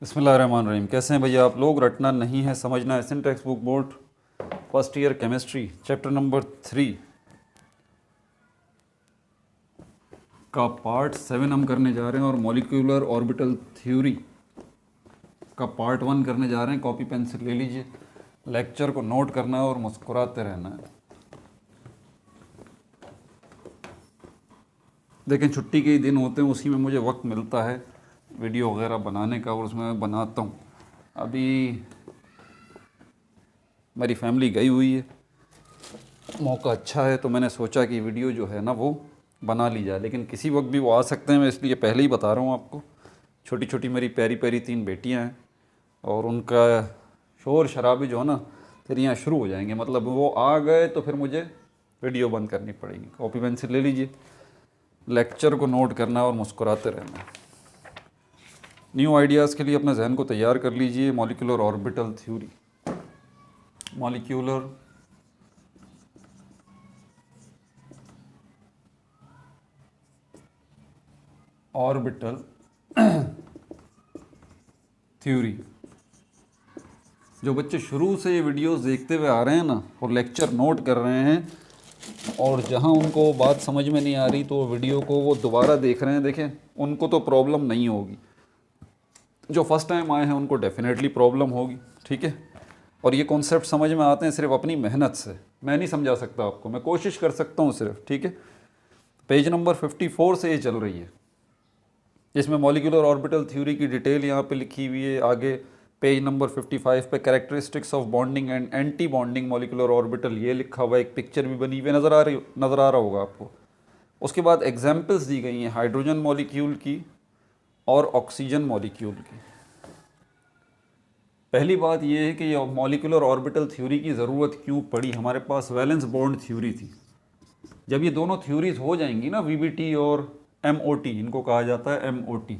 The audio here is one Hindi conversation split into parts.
बिस्मिल्लाहिर्रहमानिर्रहीम। कैसे हैं भैया आप लोग? रटना नहीं है, समझना है। Syntax book board first year chemistry chapter number 3 का पार्ट 7 हम करने जा रहे हैं और मॉलिक्यूलर ऑर्बिटल थ्योरी का पार्ट 1 करने जा रहे हैं। कॉपी पेंसिल ले लीजिए, लेक्चर को नोट करना है और मुस्कुराते रहना है। देखें, छुट्टी के ही दिन होते हैं, उसी में मुझे वक्त मिलता है वीडियो वगैरह बनाने का और उसमें मैं बनाता हूँ। अभी मेरी फैमिली गई हुई है, मौका अच्छा है तो मैंने सोचा कि वीडियो जो है ना वो बना ली जाए, लेकिन किसी वक्त भी वो आ सकते हैं। मैं इसलिए पहले ही बता रहा हूँ आपको। छोटी छोटी मेरी प्यारी प्यारी 3 बेटियाँ हैं और उनका शोर शराबे जो है ना फिर यहाँ शुरू हो जाएंगे। मतलब वो आ गए तो फिर मुझे वीडियो बंद करनी पड़ेगी। कॉपी पेंसिल ले लीजिए, लेक्चर को नोट करना और मुस्कुराते रहना। न्यू आइडियाज़ के लिए अपने जहन को तैयार कर लीजिए। Molecular orbital theory, molecular orbital theory. जो बच्चे शुरू से ये वीडियोस देखते हुए आ रहे हैं ना और लेक्चर नोट कर रहे हैं और जहां उनको बात समझ में नहीं आ रही तो वीडियो को वो दोबारा देख रहे हैं, देखें उनको तो प्रॉब्लम नहीं होगी। जो फर्स्ट टाइम आए हैं उनको डेफिनेटली प्रॉब्लम होगी, ठीक है। और ये कॉन्सेप्ट समझ में आते हैं सिर्फ अपनी मेहनत से। मैं नहीं समझा सकता आपको, मैं कोशिश कर सकता हूँ सिर्फ, ठीक है। पेज नंबर 54 से ये चल रही है, इसमें मॉलिक्यूलर ऑर्बिटल थ्योरी की डिटेल यहाँ पे लिखी हुई है। आगे पेज नंबर 55 पे characteristics of bonding and anti bonding molecular orbital ये लिखा हुआ है। एक पिक्चर भी बनी हुई नज़र आ रहा होगा आपको। उसके बाद एग्जाम्पल्स दी गई हैं हाइड्रोजन मॉलिक्यूल की और ऑक्सीजन मॉलिक्यूल की। पहली बात यह है कि ये मॉलिक्यूलर ऑर्बिटल थ्योरी की ज़रूरत क्यों पड़ी। हमारे पास वैलेंस बॉन्ड थ्योरी थी। जब ये दोनों थ्योरीज हो जाएंगी ना, वीबीटी और एमओटी, इनको कहा जाता है एमओटी,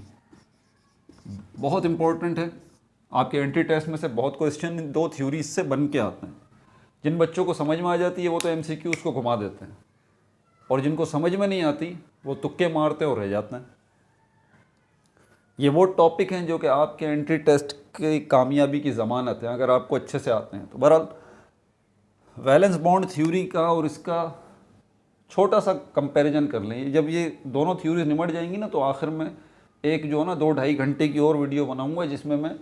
बहुत इंपॉर्टेंट है। आपके एंट्री टेस्ट में से बहुत क्वेश्चन दो थ्योरीज से बन के आते हैं। जिन बच्चों को समझ में आ जाती है वो तो एमसीक्यूज को घुमा देते हैं, और जिनको समझ में नहीं आती वो तुक्के मारते और रह जाते हैं। ये वो टॉपिक हैं जो कि आपके एंट्री टेस्ट की कामयाबी की ज़मानत है, अगर आपको अच्छे से आते हैं तो। बहरहाल वैलेंस बॉन्ड थ्योरी का और इसका छोटा सा कंपैरिजन कर लें। जब ये दोनों थ्योरीज निमट जाएंगी ना तो आखिर में एक जो है ना 2-2.5 घंटे की और वीडियो बनाऊंगा जिसमें मैं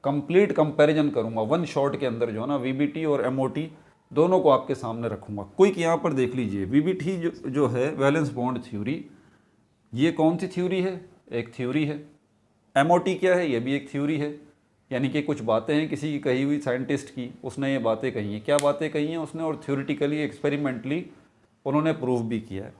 कंप्लीट कंपैरिजन करूंगा। वन शॉट के अंदर जो है ना वीबीटी और एमओटी दोनों को आपके सामने रखूंगा। क्विक यहाँ पर देख लीजिए। वीबीटी जो है वैलेंस बॉन्ड थ्योरी, ये कौन सी थ्योरी है? एक थ्योरी है। एमओटी क्या है? ये भी एक थ्योरी है। यानी कि कुछ बातें हैं किसी की कही हुई, साइंटिस्ट की, उसने ये बातें कही हैं। क्या बातें कही हैं उसने? और थ्योरेटिकली एक्सपेरिमेंटली उन्होंने प्रूव भी किया है।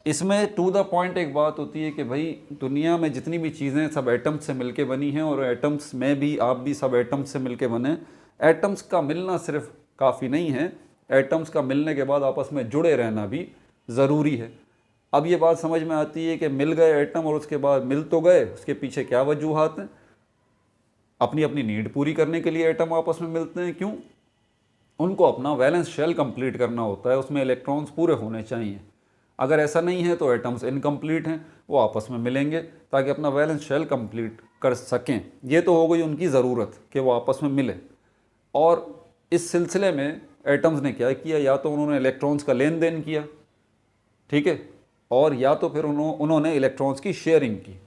इसमें टू द पॉइंट एक बात होती है कि भाई दुनिया में जितनी भी चीज़ें सब एटम्स से मिलके बनी हैं, और एटम्स में भी आप भी सब एटम्स से मिलके बने। एटम्स का मिलना सिर्फ काफ़ी नहीं है, एटम्स का मिलने के बाद आपस में जुड़े रहना भी ज़रूरी है। अब ये बात समझ में आती है कि मिल गए एटम और उसके बाद मिल तो गए, उसके पीछे क्या वजूहात हैं? अपनी अपनी नीड पूरी करने के लिए एटम आपस में मिलते हैं। क्यों? उनको अपना वैलेंस शेल कंप्लीट करना होता है, उसमें इलेक्ट्रॉन्स पूरे होने चाहिए। अगर ऐसा नहीं है तो एटम्स इनकम्प्लीट हैं, वो आपस में मिलेंगे ताकि अपना वैलेंस शेल कंप्लीट कर सकें। ये तो हो गई उनकी ज़रूरत कि वो आपस में मिले। और इस सिलसिले में एटम्स ने क्या किया? या तो उन्होंने इलेक्ट्रॉन्स का लेन देन किया, ठीक है, और या तो फिर उन्होंने इलेक्ट्रॉन्स की शेयरिंग की।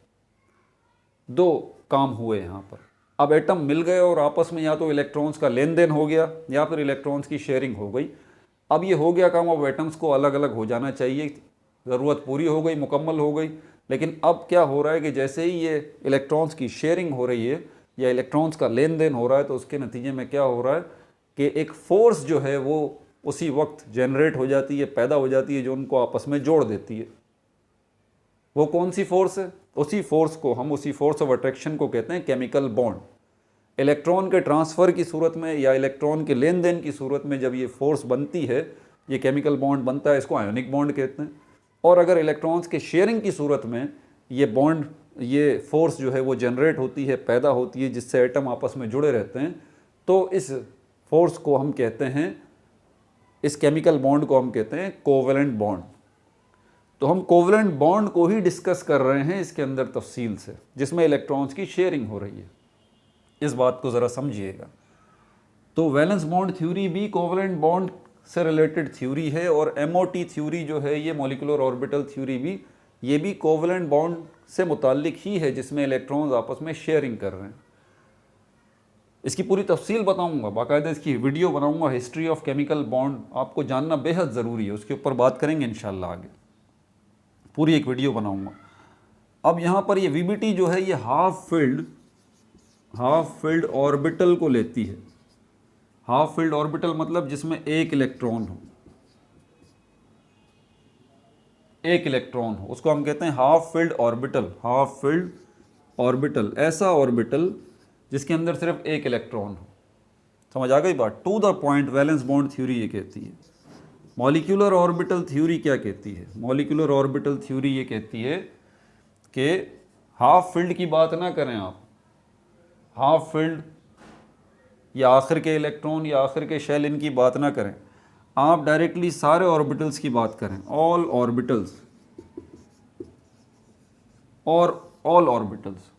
दो काम हुए यहाँ पर। अब एटम मिल गए और आपस में या तो इलेक्ट्रॉन्स का लेन देन हो गया या फिर इलेक्ट्रॉन्स की शेयरिंग हो गई। अब ये हो गया काम। अब एटम्स को अलग अलग हो जाना चाहिए, ज़रूरत पूरी हो गई, मुकम्मल हो गई। लेकिन अब क्या हो रहा है कि जैसे ही ये इलेक्ट्रॉन्स की शेयरिंग हो रही है या इलेक्ट्रॉन्स का लेन देन हो रहा है तो उसके नतीजे में क्या हो रहा है कि एक फोर्स जो है वो उसी वक्त जनरेट हो जाती है, पैदा हो जाती है, जो उनको आपस में जोड़ देती है। वो कौन सी फोर्स है? उसी फोर्स ऑफ अट्रैक्शन को कहते हैं केमिकल बॉन्ड। इलेक्ट्रॉन के ट्रांसफ़र की सूरत में या इलेक्ट्रॉन के लेन देन की सूरत में जब ये फोर्स बनती है, ये केमिकल बॉन्ड बनता है, इसको आयोनिक बॉन्ड कहते हैं। और अगर इलेक्ट्रॉन्स के शेयरिंग की सूरत में ये बॉन्ड, ये फोर्स जो है वो जनरेट होती है, पैदा होती है, जिससे एटम आपस में जुड़े रहते हैं, तो इस फोर्स को हम कहते हैं, इस केमिकल बॉन्ड को हम कहते हैं कोवेलेंट बॉन्ड। तो हम कोवेलेंट बॉन्ड को ही डिस्कस कर रहे हैं इसके अंदर तफसील से, जिसमें इलेक्ट्रॉन्स की शेयरिंग हो रही है। इस बात को ज़रा समझिएगा। तो वैलेंस बॉन्ड थ्योरी भी कोवलेंट बॉन्ड से रिलेटेड थ्योरी है, और एमओटी थ्योरी जो है ये मॉलिक्यूलर ऑर्बिटल थ्योरी भी, ये भी कोवलेंट बॉन्ड से मुताल्लिक ही है, जिसमें इलेक्ट्रॉन्स आपस में शेयरिंग कर रहे हैं। इसकी पूरी तफसील बताऊंगा, बाकायदा इसकी वीडियो बनाऊंगा, हिस्ट्री ऑफ केमिकल बॉन्ड आपको जानना बेहद ज़रूरी है, उसके ऊपर बात करेंगे इंशाल्लाह आगे, पूरी एक वीडियो बनाऊंगा। अब यहाँ पर ये वीबीटी जो है ये हाफ फिल्ड ऑर्बिटल को लेती है। हाफ फिल्ड ऑर्बिटल मतलब जिसमें एक इलेक्ट्रॉन हो, एक इलेक्ट्रॉन हो, उसको हम कहते हैं half filled orbital. Half filled orbital, ऐसा ऑर्बिटल जिसके अंदर सिर्फ एक इलेक्ट्रॉन हो। समझ आ गई बात? To the point valence bond theory ये कहती है। मॉलिक्यूलर ऑर्बिटल थ्योरी क्या कहती है? मॉलिक्यूलर ऑर्बिटल थ्योरी ये कहती है कि हाफ फिल्ड की बात ना करें आप, हाफ फिल्ड या आखिर के इलेक्ट्रॉन या आखिर के शेल, इनकी बात ना करें आप, डायरेक्टली सारे ऑर्बिटल्स की बात करें। ऑल ऑर्बिटल्स, और ऑल ऑर्बिटल्स,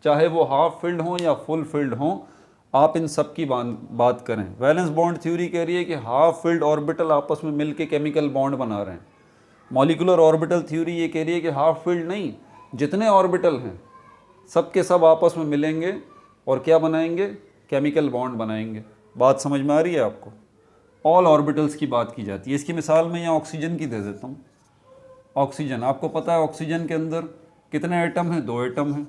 चाहे वो हाफ फिल्ड हों या फुल फिल्ड हों, आप इन सब की बात करें। वैलेंस बॉन्ड थ्योरी कह रही है कि हाफ फिल्ड ऑर्बिटल आपस में मिलके केमिकल बॉन्ड बना रहे हैं। मॉलिक्यूलर ऑर्बिटल थ्योरी ये कह रही है कि हाफ फिल्ड नहीं, जितने ऑर्बिटल हैं सब के सब आपस में मिलेंगे और क्या बनाएंगे? केमिकल बॉन्ड बनाएंगे। बात समझ में आ रही है आपको? ऑल ऑर्बिटल्स की बात की जाती है। इसकी मिसाल मैं यहाँ ऑक्सीजन की दे देता हूँ। ऑक्सीजन, आपको पता है ऑक्सीजन के अंदर कितने एटम हैं? 2 एटम हैं।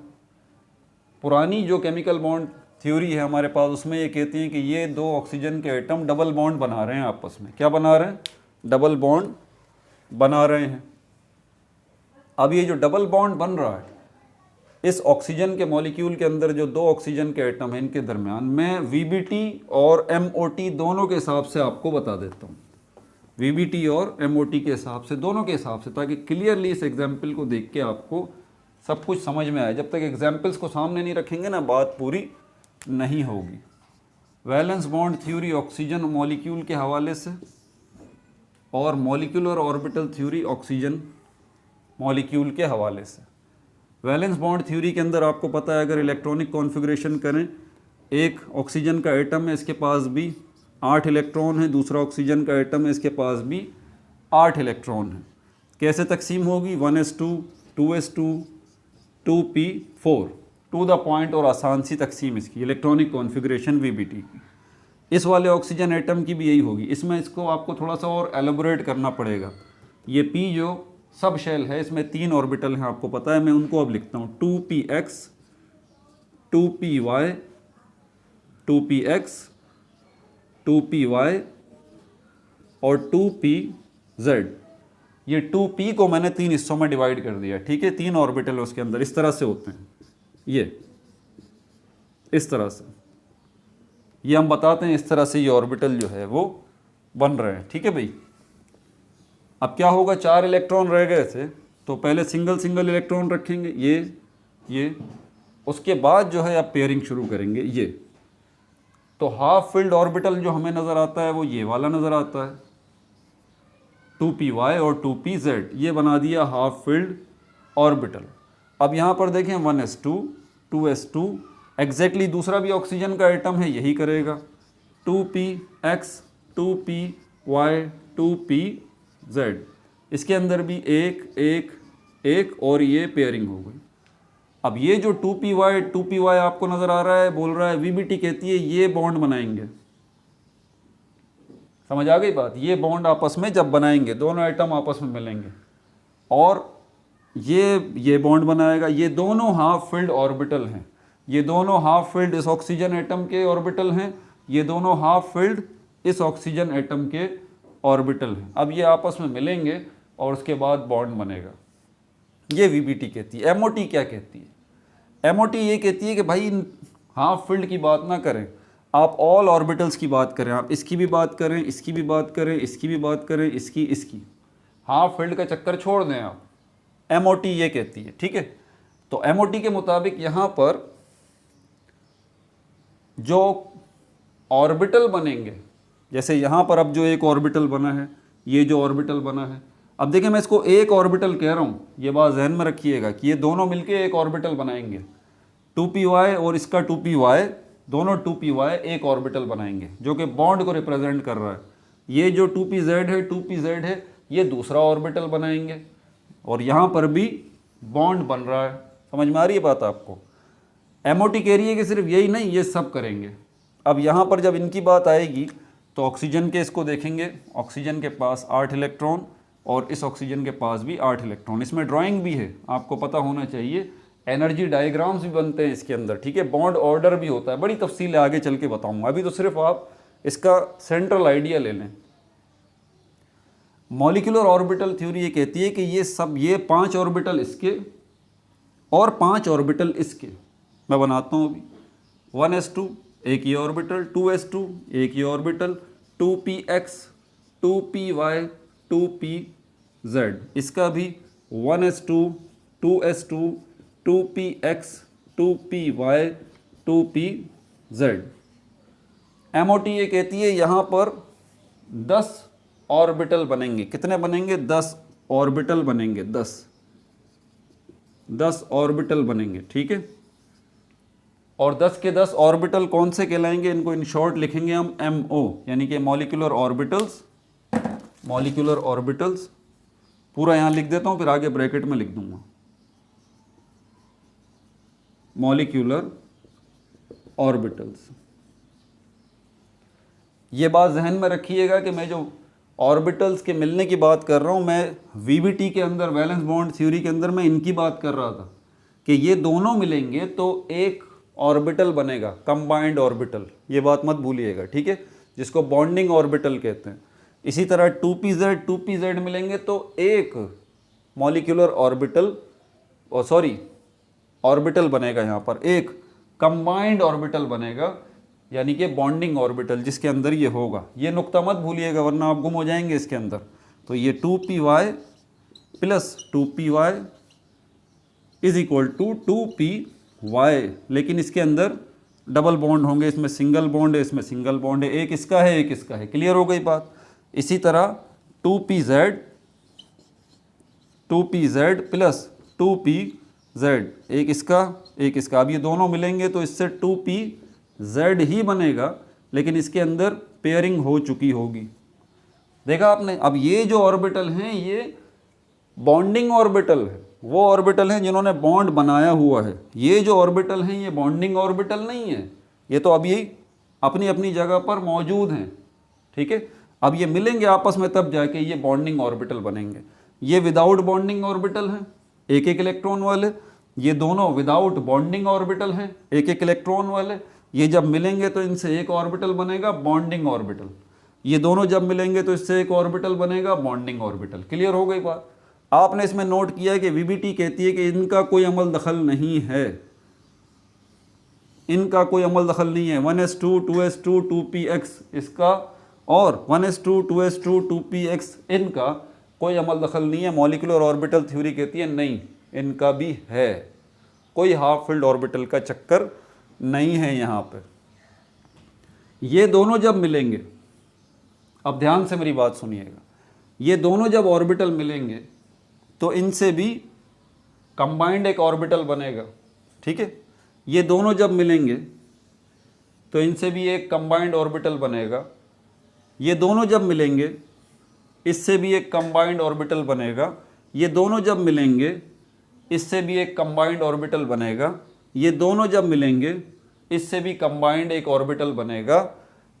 पुरानी जो केमिकल बॉन्ड थ्योरी है हमारे पास, उसमें ये कहती हैं कि ये 2 ऑक्सीजन के एटम डबल बॉन्ड बना रहे हैं आपस में। क्या बना रहे हैं? डबल बॉन्ड बना रहे हैं। अब ये जो डबल बॉन्ड बन रहा है, इस ऑक्सीजन के मॉलिक्यूल के अंदर जो 2 ऑक्सीजन के एटम हैं, इनके दरमियान मैं वीबीटी और एमओटी दोनों के हिसाब से आपको बता देता हूँ। वीबीटी और एमओटी के हिसाब से, दोनों के हिसाब से, ताकि क्लियरली इस एग्जाम्पल को देख के आपको सब कुछ समझ में आए। जब तक एग्जाम्पल्स को सामने नहीं रखेंगे ना, बात पूरी नहीं होगी। Valence bond theory oxygen molecule के हवाले से, और molecular orbital theory oxygen molecule के हवाले से। वैलेंस बॉन्ड थ्योरी के अंदर आपको पता है, अगर इलेक्ट्रॉनिक कॉन्फ़िगरेशन करें, एक ऑक्सीजन का एटम है, इसके पास भी 8 इलेक्ट्रॉन है, दूसरा ऑक्सीजन का एटम है, इसके पास भी 8 इलेक्ट्रॉन है। कैसे तकसीम होगी? 1s2, 2s2, 2p4, to the point और आसान सी तकसीम इसकी, इलेक्ट्रॉनिक कॉन्फ़िगरेशन वीबीटी की। इस वाले ऑक्सीजन एटम की भी यही होगी। इसमें इसको आपको थोड़ा सा और एलोबोरेट करना पड़ेगा। ये p जो सब शेल है, इसमें 3 ऑर्बिटल हैं, आपको पता है। मैं उनको अब लिखता हूँ 2px, 2py, 2px, 2py और 2pz। ये 2p को मैंने 3 हिस्सों में डिवाइड कर दिया, ठीक है। 3 ऑर्बिटल उसके अंदर इस तरह से होते हैं, ये इस तरह से, ये हम बताते हैं इस तरह से ये ऑर्बिटल जो है वो बन रहे हैं, ठीक है भाई। अब क्या होगा? 4 इलेक्ट्रॉन रह गए थे, तो पहले सिंगल सिंगल इलेक्ट्रॉन रखेंगे, ये, उसके बाद जो है आप पेयरिंग शुरू करेंगे, ये। तो हाफ फिल्ड ऑर्बिटल जो हमें नज़र आता है वो ये वाला नज़र आता है, 2py और 2pz, ये बना दिया हाफ फिल्ड ऑर्बिटल। अब यहाँ पर देखें 1s2, 2s2, एग्जैक्टली दूसरा भी ऑक्सीजन का एटम है, यही करेगा, 2px, 2py, 2pz। इसके अंदर भी एक और ये पेयरिंग हो गई। अब ये जो 2py आपको नज़र आ रहा है, बोल रहा है वीबीटी कहती है ये बॉन्ड बनाएंगे। समझ आ गई बात? ये बॉन्ड आपस में जब बनाएंगे, दोनों एटम आपस में मिलेंगे और ये बॉन्ड बनाएगा। ये दोनों हाफ फिल्ड ऑर्बिटल हैं, ये दोनों हाफ फिल्ड इस ऑक्सीजन एटम के ऑर्बिटल हैं, ये दोनों हाफ फिल्ड इस ऑक्सीजन एटम के ऑर्बिटल हैं। अब ये आपस में मिलेंगे और उसके बाद बॉन्ड बनेगा। ये वीबीटी कहती है। एमओटी क्या कहती है? एमओटी ये कहती है कि भाई हाफ फिल्ड की बात ना करें, आप ऑल ऑर्बिटल्स की बात करें। आप इसकी भी बात करें, इसकी भी बात करें, इसकी भी बात करें, इसकी हाफ फील्ड का चक्कर छोड़ दें आप। एमओटी ये कहती है, ठीक है। तो एमओटी के मुताबिक यहाँ पर जो ऑर्बिटल बनेंगे, जैसे यहाँ पर अब जो एक ऑर्बिटल बना है, ये जो ऑर्बिटल बना है, अब देखिए मैं इसको एक ऑर्बिटल कह रहा हूँ, ये बात जहन में रखिएगा कि ये दोनों मिलके एक ऑर्बिटल बनाएंगे। 2py और इसका 2py दोनों 2py एक ऑर्बिटल बनाएंगे जो कि बॉन्ड को रिप्रेजेंट कर रहा है। ये जो 2pz है ये दूसरा ऑर्बिटल बनाएंगे और यहाँ पर भी बॉन्ड बन रहा है। समझ में आ रही है बात आपको? MOT कह रही है कि सिर्फ यही नहीं, ये सब करेंगे। अब यहाँ पर जब इनकी बात आएगी तो ऑक्सीजन के इसको देखेंगे, ऑक्सीजन के पास 8 इलेक्ट्रॉन और इस ऑक्सीजन के पास भी 8 इलेक्ट्रॉन। इसमें ड्राइंग भी है, आपको पता होना चाहिए, एनर्जी डायग्राम्स भी बनते हैं इसके अंदर, ठीक है, बॉन्ड ऑर्डर भी होता है, बड़ी तफसील आगे चल के बताऊंगा, अभी तो सिर्फ आप इसका सेंट्रल आइडिया ले लें। मॉलिक्यूलर ऑर्बिटल थ्योरी ये कहती है कि ये 5 ऑर्बिटल इसके और 5 ऑर्बिटल इसके, मैं बनाता हूँ अभी। 1s2 एक ही ऑर्बिटल, 2s2 एक ही ऑर्बिटल, 2px 2py 2pz, इसका भी 1s2 2s2 2px 2py 2pz। MOT ये कहती है यहाँ पर 10 ऑर्बिटल बनेंगे। कितने बनेंगे? 10 ऑर्बिटल बनेंगे, 10 ऑर्बिटल बनेंगे, ठीक है। और 10 के 10 ऑर्बिटल कौन से कहलाएंगे? इनको इन शॉर्ट लिखेंगे हम MO, यानी कि मॉलिक्यूलर ऑर्बिटल्स। मॉलिक्यूलर ऑर्बिटल्स पूरा यहाँ लिख देता हूँ, फिर आगे ब्रैकेट में लिख दूंगा मॉलिक्यूलर ऑर्बिटल्स। ये बात जहन में रखिएगा कि मैं जो ऑर्बिटल्स के मिलने की बात कर रहा हूँ, मैं VBT के अंदर, वैलेंस बॉन्ड थ्योरी के अंदर मैं इनकी बात कर रहा था कि ये दोनों मिलेंगे तो एक ऑर्बिटल बनेगा, कंबाइंड ऑर्बिटल। ये बात मत भूलिएगा, ठीक है, जिसको बॉन्डिंग ऑर्बिटल कहते हैं। इसी तरह 2pz मिलेंगे तो एक मॉलिक्यूलर ऑर्बिटल, ऑर्बिटल बनेगा, यहाँ पर एक कंबाइंड ऑर्बिटल बनेगा, यानी कि बॉन्डिंग ऑर्बिटल, जिसके अंदर ये होगा। ये नुक्ता मत भूलिएगा वरना आप गुम हो जाएंगे इसके अंदर। तो ये 2py plus 2py is equal to 2py, लेकिन इसके अंदर डबल बॉन्ड होंगे, इसमें सिंगल बॉन्ड है, इसमें सिंगल बॉन्ड है, एक इसका है एक इसका है। क्लियर हो गई बात? इसी तरह 2pz प्लस 2pz, एक इसका एक इसका। अब ये दोनों मिलेंगे तो इससे 2pz ही बनेगा, लेकिन इसके अंदर पेयरिंग हो चुकी होगी। देखा आपने? अब ये जो ऑर्बिटल हैं ये बॉन्डिंग ऑर्बिटल है, वो ऑर्बिटल हैं जिन्होंने बॉन्ड बनाया हुआ है। ये जो ऑर्बिटल हैं ये बॉन्डिंग ऑर्बिटल नहीं है, ये तो अब ये अपनी अपनी जगह पर मौजूद हैं, ठीक है। अब ये मिलेंगे आपस में तब जाके ये बॉन्डिंग ऑर्बिटल बनेंगे। ये विदाउट बॉन्डिंग ऑर्बिटल हैं, एक एक इलेक्ट्रॉन वाले। ये दोनों विदाउट बॉन्डिंग ऑर्बिटल हैं, एक एक इलेक्ट्रॉन वाले। ये जब मिलेंगे तो इनसे एक ऑर्बिटल बनेगा, बॉन्डिंग ऑर्बिटल। ये दोनों जब मिलेंगे तो इससे एक ऑर्बिटल बनेगा, बॉन्डिंग ऑर्बिटल। क्लियर हो गई बात? आपने इसमें नोट किया है कि VBT कहती है कि इनका कोई अमल दखल नहीं है, इनका कोई अमल दखल नहीं है। 1s2 2s2 2px इसका और 1s2 2s2 2px इनका कोई अमल दखल नहीं है। मॉलिक्यूलर ऑर्बिटल थ्योरी कहती है नहीं, इनका भी है, कोई हाफ फिल्ड ऑर्बिटल का चक्कर नहीं है यहाँ पे। ये दोनों जब मिलेंगे, अब ध्यान से मेरी बात सुनिएगा, ये दोनों जब ऑर्बिटल मिलेंगे तो इनसे भी कंबाइंड एक ऑर्बिटल बनेगा, ठीक है। ये दोनों जब मिलेंगे तो इनसे भी एक कंबाइंड ऑर्बिटल बनेगा। ये दोनों जब मिलेंगे इससे भी एक कंबाइंड ऑर्बिटल बनेगा। ये दोनों जब मिलेंगे इससे भी एक कंबाइंड ऑर्बिटल बनेगा। ये दोनों जब मिलेंगे इससे भी कंबाइंड एक ऑर्बिटल बनेगा।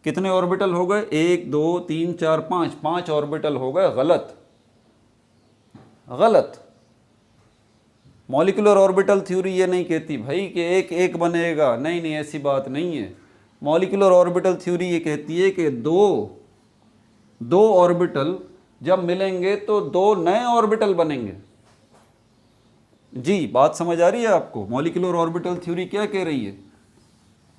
कितने ऑर्बिटल हो गए? 1 2 3 4 5, 5 ऑर्बिटल हो गए। गलत, गलत। मॉलिक्यूलर ऑर्बिटल थ्योरी ये नहीं कहती भाई कि एक एक बनेगा, नहीं नहीं, ऐसी बात नहीं है। मॉलिक्यूलर ऑर्बिटल थ्योरी ये कहती है कि दो ऑर्बिटल जब मिलेंगे तो 2 नए ऑर्बिटल बनेंगे। जी, बात समझ आ रही है आपको? मॉलिक्यूलर ऑर्बिटल थ्योरी क्या कह रही है?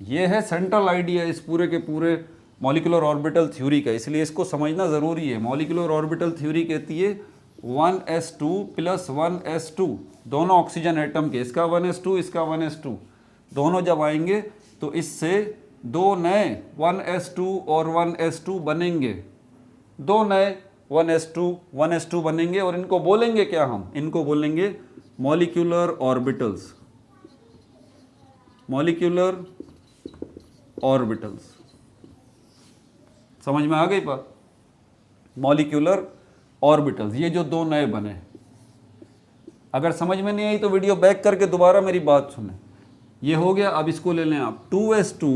ये है सेंट्रल आइडिया इस पूरे के पूरे मॉलिक्यूलर ऑर्बिटल थ्योरी का, इसलिए इसको समझना ज़रूरी है। मॉलिक्यूलर ऑर्बिटल थ्योरी कहती है 1s2 प्लस 1s2, दोनों ऑक्सीजन एटम के, इसका 1s2 इसका 1s2, दोनों जब आएंगे तो इससे 2 नए 1s2 और 1s2 बनेंगे। 2 नए 1s2 बनेंगे और इनको बोलेंगे क्या? हम इनको बोलेंगे मॉलिक्यूलर ऑर्बिटल्स। Molecular orbitals. समझ में आ गई बात? मॉलिक्यूलर ऑर्बिटल्स, ये जो दो नए बने। अगर समझ में नहीं आई तो वीडियो बैक करके दोबारा मेरी बात सुने। ये हो गया। अब इसको ले लें आप 2s2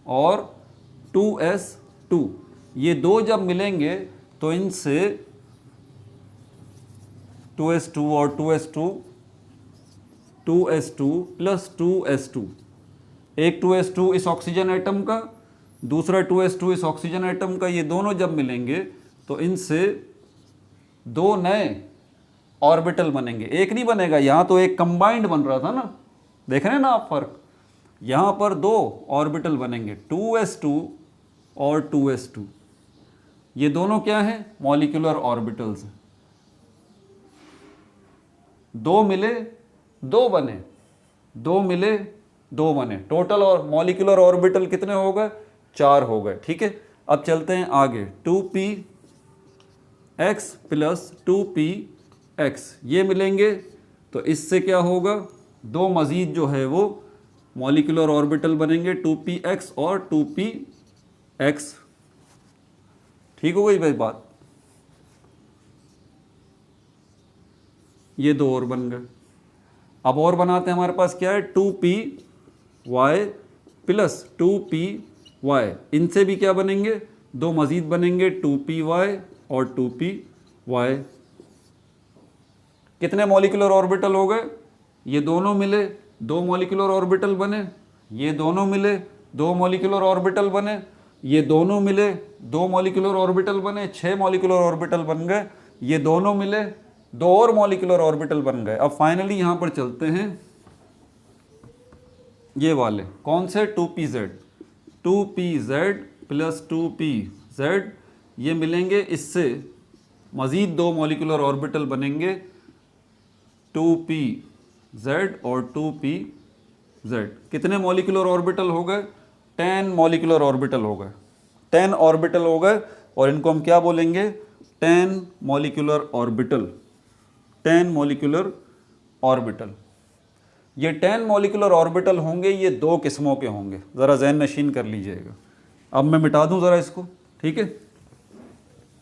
और 2s2, ये दो जब मिलेंगे तो इनसे 2s2 और 2s2 प्लस 2s2, एक 2s2 इस ऑक्सीजन एटम का, दूसरा 2s2 इस ऑक्सीजन एटम का, ये दोनों जब मिलेंगे तो इनसे दो नए ऑर्बिटल बनेंगे। एक नहीं बनेगा, यहाँ तो एक कंबाइंड बन रहा था ना, देख रहे हैं ना आप फर्क? यहाँ पर दो ऑर्बिटल बनेंगे 2s2 और 2s2। ये दोनों क्या हैं? मॉलिक्यूलर ऑर्बिटल्स हैं। दो मिले दो बने, दो मिले दो बने, टोटल और मॉलिक्यूलर ऑर्बिटल कितने हो गए? 4 हो गए। ठीक है, अब चलते हैं आगे। 2px प्लस 2px ये मिलेंगे तो इससे क्या होगा? दो मजीद जो है वो मॉलिक्यूलर ऑर्बिटल बनेंगे 2px और 2px। ठीक हो गई भाई बात? ये दो और बन गए। अब और बनाते हैं, हमारे पास क्या है? 2py प्लस 2py, इनसे भी क्या बनेंगे? दो मजीद बनेंगे 2py और 2py। कितने मॉलिक्यूलर ऑर्बिटल हो गए? ये दोनों मिले दो मॉलिक्यूलर ऑर्बिटल बने, ये दोनों मिले दो मॉलिक्यूलर ऑर्बिटल बने, ये दोनों मिले दो मॉलिक्यूलर ऑर्बिटल बने, 6 मॉलिक्यूलर ऑर्बिटल बन गए। ये दोनों मिले दो और मॉलिक्यूलर ऑर्बिटल बन गए। अब फाइनली यहां पर चलते हैं, ये वाले कौन से? 2pz प्लस 2pz ये मिलेंगे, इससे मजीद दो मॉलिक्यूलर ऑर्बिटल बनेंगे 2pz और 2pz। कितने मॉलिक्यूलर ऑर्बिटल हो गए? 10 मॉलिक्यूलर ऑर्बिटल हो गए, 10 ऑर्बिटल हो गए। और इनको हम क्या बोलेंगे? 10 मॉलिक्यूलर ऑर्बिटल, 10 मॉलिक्यूलर ऑर्बिटल। ये 10 मॉलिक्यूलर ऑर्बिटल होंगे, ये दो किस्मों के होंगे, ज़रा ज़हन नशीन कर लीजिएगा। अब मैं मिटा दूं ज़रा इसको, ठीक है?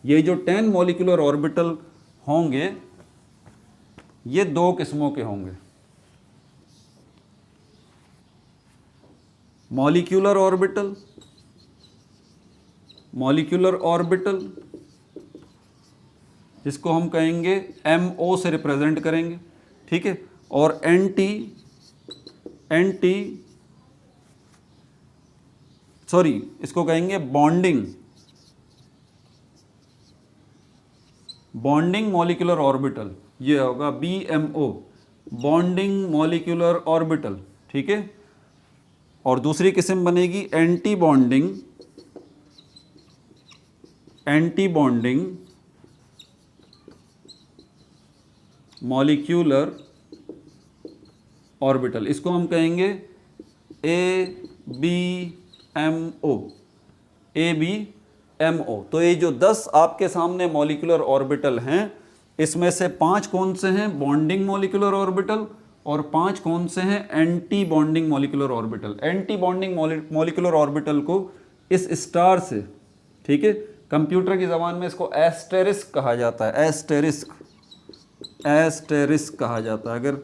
ये जो 10 मॉलिक्यूलर ऑर्बिटल होंगे ये दो किस्मों के होंगे। मॉलिक्यूलर ऑर्बिटल, मॉलिक्यूलर ऑर्बिटल जिसको हम कहेंगे MO से रिप्रेजेंट करेंगे, ठीक है? और इसको कहेंगे बॉन्डिंग मॉलिक्यूलर ऑर्बिटल, ये होगा BMO, बॉन्डिंग मॉलिक्यूलर ऑर्बिटल, ठीक है? और दूसरी किस्म बनेगी एंटी बॉन्डिंग मॉलिक्यूलर ऑर्बिटल, इसको हम कहेंगे ABMO। तो ये जो 10 आपके सामने मॉलिक्यूलर ऑर्बिटल हैं, इसमें से 5 कौन से हैं? बॉन्डिंग मॉलिक्यूलर ऑर्बिटल, और 5 कौन से हैं? Anti bonding molecular orbital. Anti bonding molecular orbital को इस स्टार से, ठीक है, कंप्यूटर की ज़बान में इसको एस्टेरिस्क कहा जाता है, एस्टेरिस्क कहा जाता है। अगर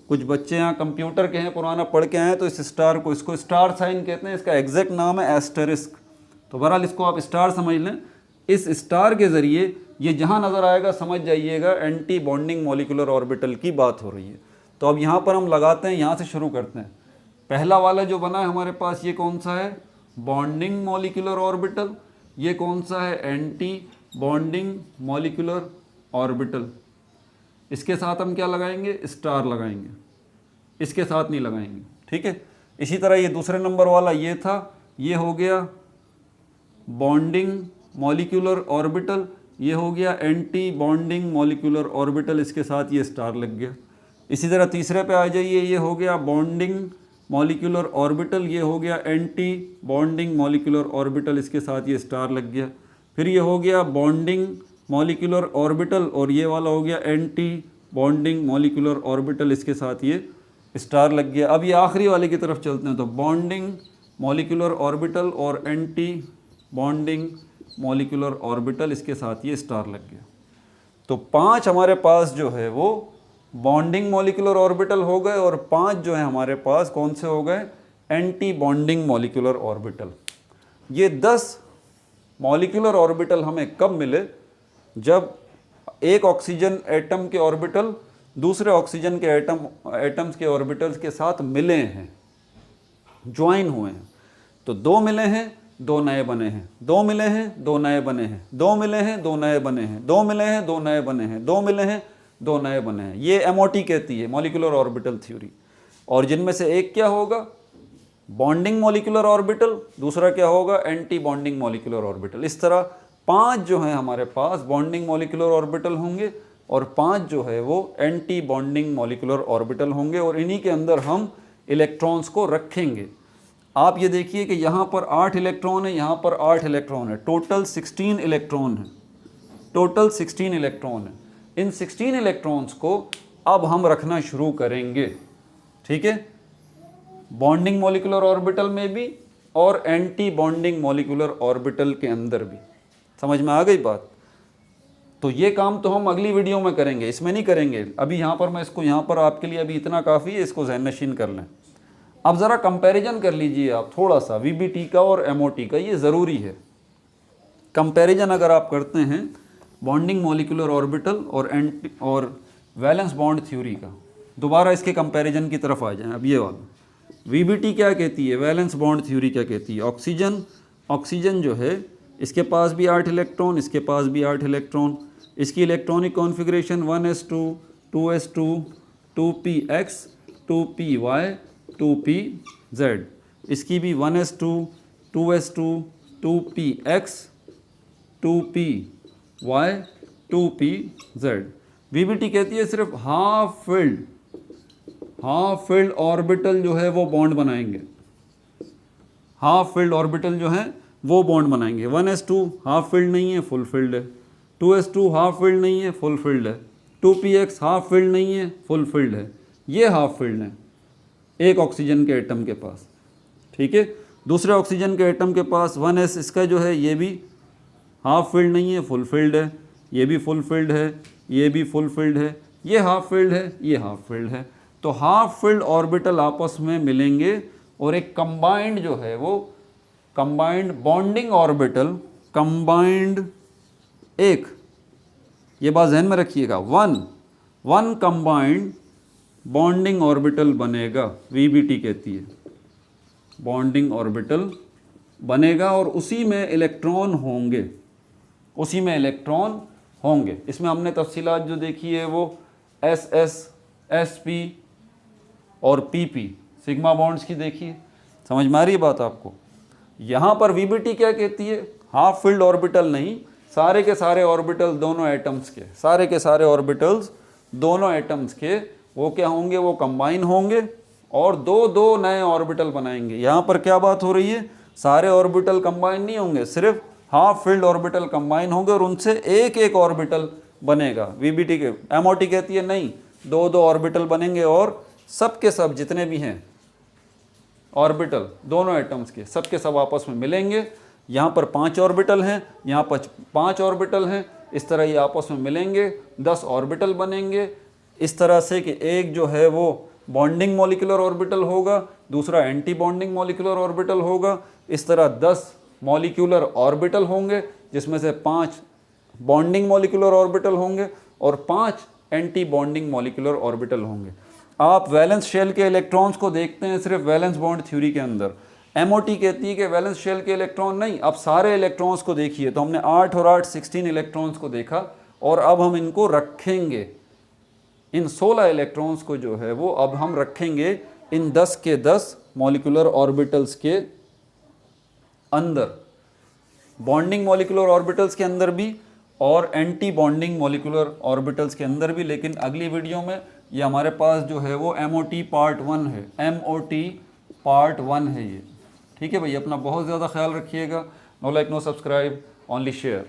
कुछ बच्चे यहाँ कंप्यूटर के हैं, पुराना पढ़ के आए हैं, तो इस स्टार को, इसको स्टार साइन कहते हैं, इसका एग्जैक्ट नाम है एस्टेरिस्क। तो बहरहाल इसको आप स्टार समझ लें। इस स्टार के ज़रिए ये जहाँ नज़र आएगा समझ जाइएगा एंटी बॉन्डिंग मॉलिक्यूलर ऑर्बिटल की बात हो रही है। तो अब यहाँ पर हम लगाते हैं, यहाँ से शुरू करते हैं। पहला वाला जो बना है हमारे पास, ये कौन सा है? Bonding molecular orbital. ये कौन सा है? Anti bonding molecular orbital. इसके साथ हम क्या लगाएंगे? स्टार लगाएंगे, इसके साथ नहीं लगाएंगे, ठीक है? इसी तरह ये दूसरे नंबर वाला ये था, ये हो गया बॉन्डिंग मॉलिक्यूलर ऑर्बिटल, ये हो गया एंटी बॉन्डिंग मॉलिक्यूलर ऑर्बिटल, इसके साथ ये स्टार लग गया। इसी तरह तीसरे पे आ जाइए, ये हो गया बॉन्डिंग मॉलिक्यूलर ऑर्बिटल, ये हो गया एंटी बॉन्डिंग मॉलिक्यूलर ऑर्बिटल, इसके साथ ये स्टार लग गया। फिर ये हो गया बॉन्डिंग मॉलिक्यूलर ऑर्बिटल, और ये वाला हो गया एंटी बॉन्डिंग मॉलिक्यूलर ऑर्बिटल, इसके साथ ये स्टार लग गया। अब ये आखिरी वाले की तरफ चलते हैं। तो बॉन्डिंग मॉलिक्यूलर ऑर्बिटल और एंटी बॉन्डिंग मॉलिक्यूलर ऑर्बिटल, इसके साथ ये स्टार लग गया। तो 5 हमारे पास जो है वो बॉन्डिंग मॉलिक्यूलर ऑर्बिटल हो गए और 5 जो है हमारे पास कौन से हो गए, एंटी बॉन्डिंग मॉलिक्यूलर ऑर्बिटल। ये 10 मॉलिक्यूलर ऑर्बिटल हमें कब मिले, जब एक ऑक्सीजन एटम के ऑर्बिटल दूसरे ऑक्सीजन के एटम्स के ऑर्बिटल्स के साथ मिले हैं, ज्वाइन हुए हैं। तो 2 मिले हैं, 2 नए बने हैं, 2 मिले हैं, 2 नए बने हैं, 2 मिले हैं, 2 नए बने हैं, 2 मिले हैं, 2 नए बने हैं, 2 मिले हैं, 2 नए बने हैं। ये MOT कहती है, मॉलिक्यूलर ऑर्बिटल थ्योरी। और जिनमें से एक क्या होगा, बॉन्डिंग मॉलिक्यूलर ऑर्बिटल, दूसरा क्या होगा, एंटी बॉन्डिंग मॉलिक्यूलर ऑर्बिटल। इस तरह 5 जो हैं हमारे पास बॉन्डिंग मॉलिक्यूलर ऑर्बिटल होंगे और 5 जो है वो एंटी बॉन्डिंग मॉलिक्यूलर ऑर्बिटल होंगे, और इन्हीं के अंदर हम इलेक्ट्रॉन्स को रखेंगे। आप ये देखिए कि यहाँ पर 8 इलेक्ट्रॉन है, यहाँ पर 8 इलेक्ट्रॉन है, टोटल 16 इलेक्ट्रॉन है, टोटल 16 इलेक्ट्रॉन है। इन 16 इलेक्ट्रॉन्स को अब हम रखना शुरू करेंगे, ठीक है, बॉन्डिंग मॉलिक्यूलर ऑर्बिटल में भी और एंटी बॉन्डिंग मॉलिक्यूलर ऑर्बिटल के अंदर भी। समझ में आ गई बात? तो ये काम तो हम अगली वीडियो में करेंगे, इसमें नहीं करेंगे। अभी यहाँ पर मैं इसको यहाँ पर आपके लिए अभी इतना काफ़ी है, इसको ज़हन नशीन कर लें। अब ज़रा कंपैरिजन कर लीजिए आप थोड़ा सा VBT का और MOT का, ये ज़रूरी है। कंपैरिजन अगर आप करते हैं बॉन्डिंग मॉलिक्यूलर ऑर्बिटल और वैलेंस बॉन्ड थ्योरी का, दोबारा इसके कंपैरिजन की तरफ आ जाएं। अब ये वाला VBT क्या कहती है, वैलेंस बॉन्ड थ्योरी क्या कहती है, ऑक्सीजन जो है इसके पास भी 8 इलेक्ट्रॉन, इसके पास भी 8 इलेक्ट्रॉन, इसकी electronic configuration 1s2 2s2 2px 2py 2pz, इसकी भी 1s2 2s2 2px 2py 2pz। VBT कहती है सिर्फ हाफ फिल्ड ऑर्बिटल जो है वो बॉन्ड बनाएंगे, हाफ फिल्ड ऑर्बिटल जो है वो बॉन्ड बनाएंगे। 1s2 हाफ फिल्ड नहीं है, फुल फिल्ड है, 2s2 हाफ फिल्ड नहीं है, फुल फिल्ड है, 2px हाफ फिल्ड नहीं है, फुल फिल्ड है। ये हाफ फिल्ड है एक ऑक्सीजन के एटम के पास, ठीक है। दूसरे ऑक्सीजन के एटम के पास 1s इसका जो है ये भी हाफ फिल्ड नहीं है, फुल फिल्ड है, ये भी फुल फिल्ड है, ये भी फुल फिल्ड है, ये हाफ फिल्ड है, ये हाफ फिल्ड है। तो हाफ फिल्ड ऑर्बिटल आपस में मिलेंगे और एक कंबाइंड जो है वो कंबाइंड बॉन्डिंग ऑर्बिटल, कंबाइंड एक, ये बात ध्यान में रखिएगा, वन कंबाइंड बॉन्डिंग ऑर्बिटल बनेगा। VBT कहती है बॉन्डिंग ऑर्बिटल बनेगा और उसी में इलेक्ट्रॉन होंगे, उसी में इलेक्ट्रॉन होंगे। इसमें हमने तफसीलात जो देखी है वो SS, SP और PP सिग्मा बॉन्ड्स की देखी है। समझ में आ रही है बात आपको? यहाँ पर VBT क्या कहती है, हाफ फिल्ड ऑर्बिटल नहीं, सारे के सारे ऑर्बिटल दोनों एटम्स के, सारे के सारे ऑर्बिटल्स दोनों एटम्स के वो क्या होंगे, वो कंबाइन होंगे और दो नए ऑर्बिटल बनाएंगे। यहाँ पर क्या बात हो रही है, सारे ऑर्बिटल कंबाइन नहीं होंगे, सिर्फ हाफ फिल्ड ऑर्बिटल कंबाइन होंगे और उनसे एक एक ऑर्बिटल बनेगा। VBT के MOT कहती है नहीं, दो ऑर्बिटल बनेंगे और सब के सब जितने भी हैं ऑर्बिटल दोनों एटम्स के, सब के सब आपस में मिलेंगे। यहाँ पर 5 ऑर्बिटल हैं, यहाँ पर 5 ऑर्बिटल हैं, इस तरह ये आपस में मिलेंगे, 10 ऑर्बिटल बनेंगे। इस तरह से कि एक जो है वो बॉन्डिंग मॉलिक्यूलर ऑर्बिटल होगा, दूसरा एंटी बॉन्डिंग मॉलिक्यूलर ऑर्बिटल होगा। इस तरह 10 मॉलिक्यूलर ऑर्बिटल होंगे जिसमें से 5 बॉन्डिंग मॉलिक्यूलर ऑर्बिटल होंगे और 5 एंटी बॉन्डिंग मॉलिक्यूलर ऑर्बिटल होंगे। आप वैलेंस शेल के इलेक्ट्रॉन्स को देखते हैं सिर्फ वैलेंस बॉन्ड थ्योरी के अंदर। MOT कहती है कि वैलेंस शेल के इलेक्ट्रॉन नहीं, अब सारे इलेक्ट्रॉन्स को देखिए। तो हमने 8 और 8 16 इलेक्ट्रॉन्स को देखा और अब हम इनको रखेंगे, इन 16 इलेक्ट्रॉन्स को जो है वो अब हम रखेंगे इन 10 के 10 मॉलिक्यूलर ऑर्बिटल्स के अंदर, बॉन्डिंग मॉलिक्यूलर ऑर्बिटल्स के अंदर भी और एंटी बॉन्डिंग मॉलिक्यूलर ऑर्बिटल्स के अंदर भी। लेकिन अगली वीडियो में ये हमारे पास जो है वो MOT पार्ट 1 है, MOT पार्ट 1 है ये, ठीक है भाई। अपना बहुत ज़्यादा ख्याल रखिएगा। No like no subscribe, only share.